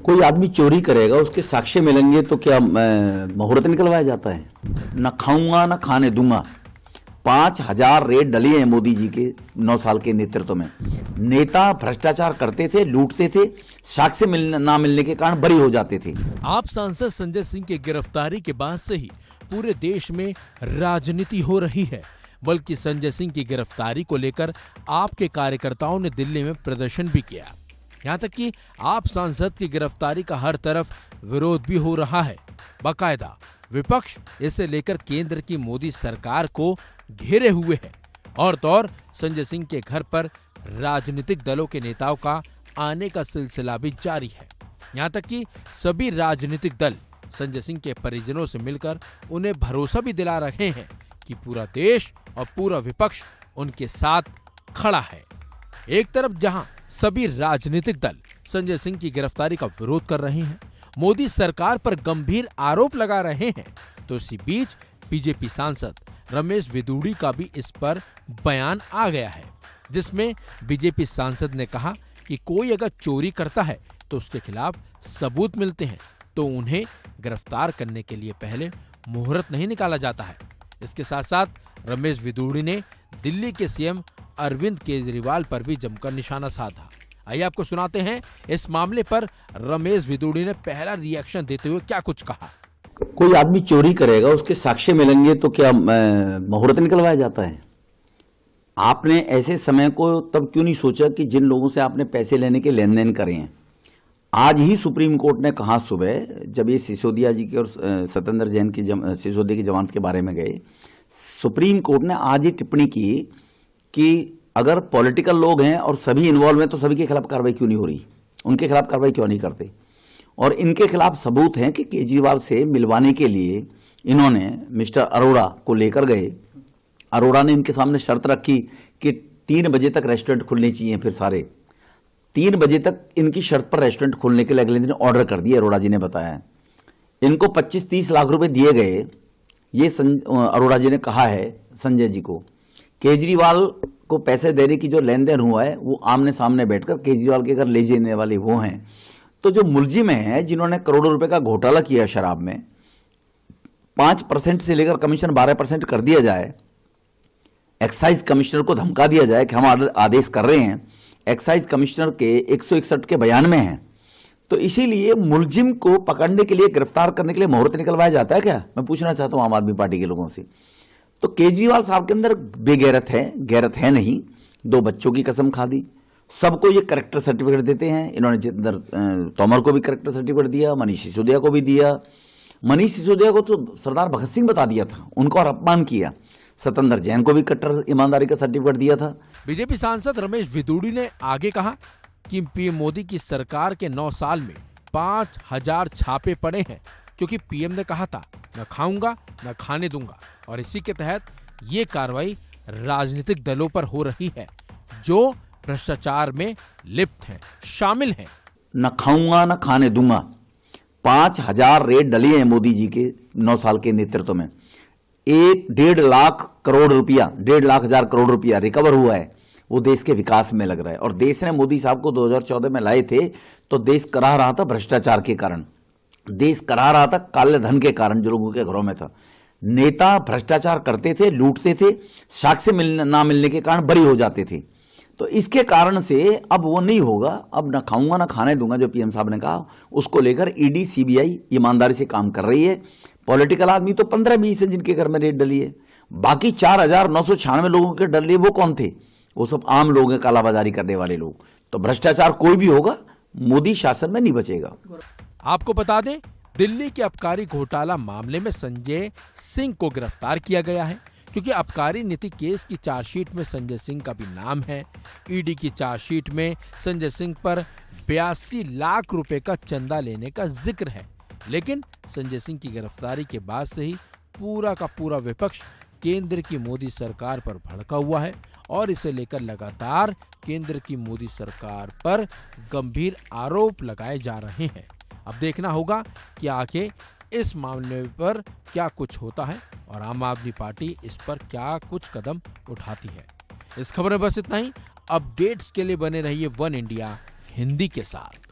कोई आदमी चोरी करेगा, उसके साक्ष्य मिलेंगे तो क्या मुहूर्त निकलवाया जाता है? न खाऊंगा न खाने दूंगा। 5,000 रेड डली है मोदी जी के 9 साल के नेतृत्व में। नेता भ्रष्टाचार करते थे, लूटते थे, साक्ष्य ना मिलने के कारण बरी हो जाते थे। आप सांसद संजय सिंह की गिरफ्तारी के बाद से ही पूरे देश में राजनीति हो रही है, बल्कि संजय सिंह की गिरफ्तारी को लेकर आपके कार्यकर्ताओं ने दिल्ली में प्रदर्शन भी किया। यहाँ तक कि आप सांसद की गिरफ्तारी का हर तरफ विरोध भी हो रहा है। बाकायदा विपक्ष इसे लेकर केंद्र की मोदी सरकार को घेरे हुए है और तो और संजय सिंह के घर पर राजनीतिक दलों के नेताओं का आने का सिलसिला भी जारी है। यहाँ तक कि सभी राजनीतिक दल संजय सिंह के परिजनों से मिलकर उन्हें भरोसा भी दिला रहे हैं कि पूरा देश और पूरा विपक्ष उनके साथ खड़ा है। एक तरफ जहां सभी राजनीतिक दल संजय सिंह की गिरफ्तारी का विरोध कर रहे हैं, मोदी सरकार पर गंभीर आरोप लगा रहे हैं, तो इसी बीच बीजेपी सांसद रमेश विदुड़ी का भी इस पर बयान आ गया है, जिसमें बीजेपी सांसद ने कहा कि कोई अगर चोरी करता है तो उसके खिलाफ सबूत मिलते हैं तो उन्हें गिरफ्तार करने के लिए पहले मुहूर्त नहीं निकाला जाता है। इसके साथ साथ रमेश विदुड़ी ने दिल्ली के सीएम अरविंद केजरीवाल पर भी जमकर निशाना साधा। आइए आपको सुनाते हैं इस मामले पर रमेश विदुड़ी ने पहला रिएक्शन देते हुए क्या कुछ कहा। कोई आदमी चोरी करेगा, उसके साक्ष्य मिलेंगे तो क्या मुहूर्त निकलवाया जाता है? आपने ऐसे समय को तब क्यों नहीं सोचा कि जिन लोगों से आपने पैसे लेने के लेन देन करे हैं? आज ही सुप्रीम कोर्ट ने कहा सुबह, जब ये सिसोदिया जी के और सत्येंद्र जैन की सिसोदिया की जमानत के बारे में गए, सुप्रीम कोर्ट ने आज ही टिप्पणी की कि अगर पॉलिटिकल लोग हैं और सभी इन्वॉल्व हैं तो सभी के खिलाफ कार्रवाई क्यों नहीं हो रही, उनके खिलाफ कार्रवाई क्यों नहीं करते? और इनके खिलाफ सबूत हैं कि केजरीवाल से मिलवाने के लिए इन्होंने मिस्टर अरोड़ा को लेकर गए। अरोड़ा ने इनके सामने शर्त रखी कि 3 बजे तक रेस्टोरेंट खुलने चाहिए, फिर सारे 3 बजे तक इनकी शर्त पर रेस्टोरेंट खोलने के लिए अगले दिन ऑर्डर कर दिए। अरोड़ा जी ने बताया इनको 25-30 लाख रुपए दिए गए। ये अरोड़ा जी ने कहा है संजय जी को, केजरीवाल को पैसे देने की जो लेन देन हुआ है वो आमने सामने बैठकर केजरीवाल के घर ले जाने वाले वो हैं। तो जो मुलजिम हैं जिन्होंने करोड़ों रुपए का घोटाला किया शराब में, 5% से लेकर कमीशन 12% कर दिया जाए, एक्साइज कमिश्नर को धमका दिया जाए कि हम आदेश कर रहे हैं, एक्साइज कमिश्नर के 161 के बयान में है। तो इसीलिए मुलजिम को पकड़ने के लिए, गिरफ्तार करने के लिए मुहूर्त निकलवाया जाता है क्या? मैं पूछना चाहता हूं आम आदमी पार्टी के लोगों से। तो केजरीवाल साहब के अंदर बेगैरत है, गैरत है नहीं। 2 बच्चों की कसम खा दी, सबको ये करेक्टर सर्टिफिकेट देते हैं। इन्होंने जितेंद्र तोमर को भी करेक्टर सर्टिफिकेट दिया, मनीष सिसोदिया को भी दिया। मनीष सिसोदिया को तो सरदार भगत सिंह बता दिया था, उनको और अपमान किया। सत्येंद्र जैन को भी कट्टर ईमानदारी का सर्टिफिकेट दिया था। बीजेपी सांसद रमेश विदुड़ी ने आगे कहा कि पीएम मोदी की सरकार के 9 साल में 5,000 छापे पड़े हैं, क्योंकि पीएम ने कहा था न खाऊंगा न खाने दूंगा, और इसी के तहत ये कार्रवाई राजनीतिक दलों पर हो रही है जो भ्रष्टाचार में लिप्त हैं, शामिल हैं। न खाऊंगा न खाने दूंगा। 5,000 रेड डली है मोदी जी के 9 साल के नेतृत्व में। 1.5 लाख करोड़ रुपया, 1.5 लाख हजार करोड़ रुपया रिकवर हुआ है। वो देश के विकास में लग रहा है। और देश ने मोदी साहब को 2014 में लाए थे तो देश कराह रहा था भ्रष्टाचार के कारण, देश कराह रहा था काले धन के कारण जो लोगों के घरों में था। नेता भ्रष्टाचार करते थे, लूटते थे, साक्ष्य ना मिलने के कारण बरी हो जाते थे। तो इसके कारण से अब वो नहीं होगा। अब न खाऊंगा न खाने दूंगा जो पीएम साहब ने कहा, उसको लेकर ईडी सीबीआई ईमानदारी से काम कर रही है। पॉलिटिकल आदमी तो 15-20 है जिनके घर में रेड डली है, बाकी 4,996 लोगों के डली है वो कौन थे? वो सब आम लोग हैं, कालाबाजारी करने वाले लोग। तो भ्रष्टाचार कोई भी होगा, मोदी शासन में नहीं बचेगा। आपको बता दें, दिल्ली के आबकारी घोटाला मामले में संजय सिंह को गिरफ्तार किया गया है, क्योंकि आबकारी नीति केस की चार्जशीट में संजय सिंह का भी नाम है। ईडी की चार्जशीट में संजय सिंह पर 82 लाख रुपए का चंदा लेने का जिक्र है। लेकिन संजय सिंह की गिरफ्तारी के बाद से ही पूरा का पूरा विपक्ष केंद्र की मोदी सरकार पर भड़का हुआ है और इसे लेकर लगातार केंद्र की मोदी सरकार पर गंभीर आरोप लगाए जा रहे हैं। अब देखना होगा कि आगे इस मामले पर क्या कुछ होता है और आम आदमी पार्टी इस पर क्या कुछ कदम उठाती है। इस खबर में बस इतना ही। अपडेट्स के लिए बने रहिए वन इंडिया हिंदी के साथ।